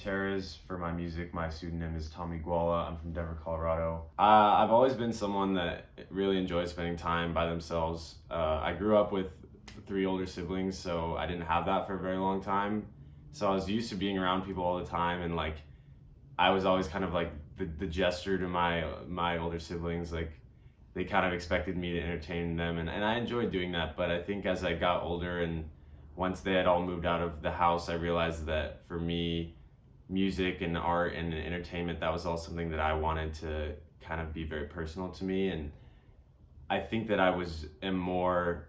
Gutierrez for my music. My pseudonym is Tommy Guala. I'm from Denver, Colorado. I've always been someone that really enjoys spending time by themselves. I grew up with three older siblings, so I didn't have that for a very long time. So I was used to being around people all the time, and like I was always kind of like the jester to my older siblings. Like they kind of expected me to entertain them, and I enjoyed doing that. But I think as I got older and once they had all moved out of the house, I realized that for me, music and art and entertainment, that was all something that I wanted to kind of be very personal to me. And I think that am more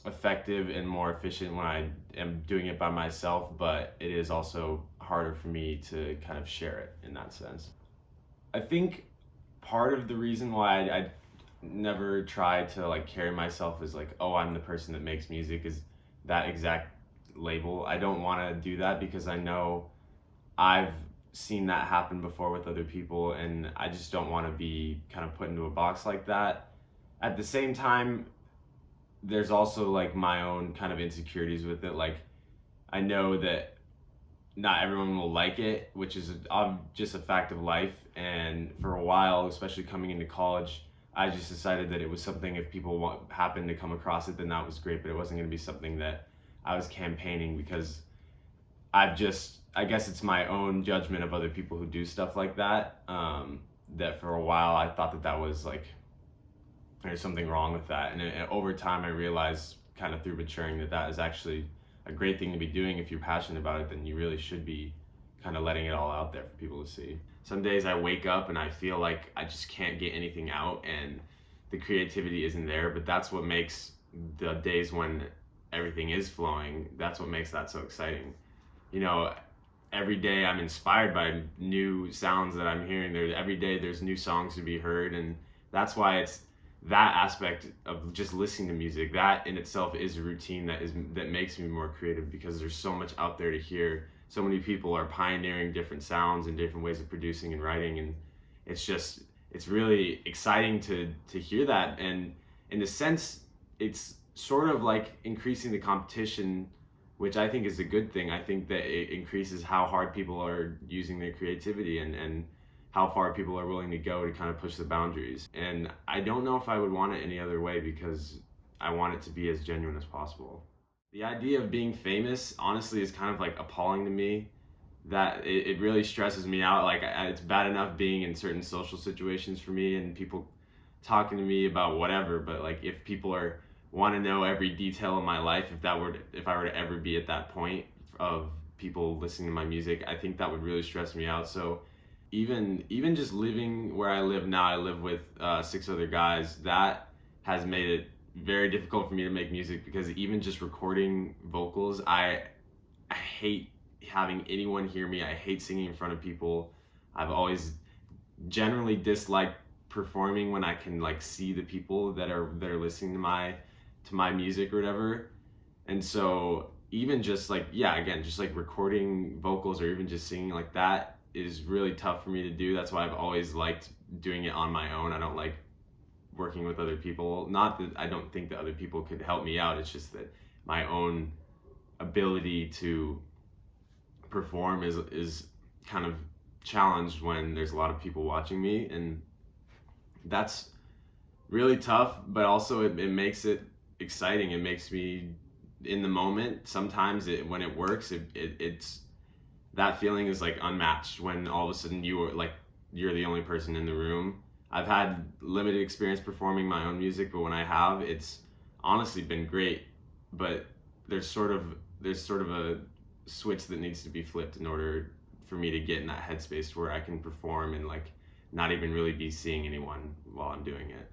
effective and more efficient when I am doing it by myself, but it is also harder for me to kind of share it in that sense. I think part of the reason why I never try to like carry myself as like, oh, I'm the person that makes music is that exact label. I don't want to do that because I know I've seen that happen before with other people, and I just don't want to be kind of put into a box like that. At the same time, there's also like my own kind of insecurities with it. Like I know that not everyone will like it, which is just a fact of life. And for a while, especially coming into college, I just decided that it was something, if people happened to come across it, then that was great, but it wasn't going to be something that I was campaigning, because I guess it's my own judgment of other people who do stuff like that. That for a while I thought that was like, there's something wrong with that. And over time I realized, kind of through maturing, that is actually a great thing to be doing. If you're passionate about it, then you really should be kind of letting it all out there for people to see. Some days I wake up and I feel like I just can't get anything out and the creativity isn't there, but that's what makes the days when everything is flowing, that's what makes that so exciting. You know, every day I'm inspired by new sounds that I'm hearing. Every day there's new songs to be heard, and that's why it's that aspect of just listening to music. That in itself is a routine that makes me more creative, because there's so much out there to hear. So many people are pioneering different sounds and different ways of producing and writing, and it's really exciting to hear that. And in a sense, it's sort of like increasing the competition, which I think is a good thing. I think that it increases how hard people are using their creativity, and how far people are willing to go to kind of push the boundaries. And I don't know if I would want it any other way, because I want it to be as genuine as possible. The idea of being famous, honestly, is kind of like appalling to me. That it really stresses me out. Like it's bad enough being in certain social situations for me and people talking to me about whatever, but like if people want to know every detail of my life, if I were to ever be at that point of people listening to my music, I think that would really stress me out. So even just living where I live now, I live with 6 other guys. That has made it very difficult for me to make music, because even just recording vocals, I hate having anyone hear me. I hate singing in front of people. I've always generally disliked performing when I can like see the people that are listening to my music or whatever. And so even just like, yeah, again, just like recording vocals or even just singing like that is really tough for me to do. That's why I've always liked doing it on my own. I don't like working with other people. Not that I don't think that other people could help me out. It's just that my own ability to perform is kind of challenged when there's a lot of people watching me, and that's really tough. But also it makes it exciting. It makes me in the moment. Sometimes when it works, it's that feeling is like unmatched, when all of a sudden you're the only person in the room. I've had limited experience performing my own music, but when I have, it's honestly been great. But there's sort of a switch that needs to be flipped in order for me to get in that headspace where I can perform and like not even really be seeing anyone while I'm doing it.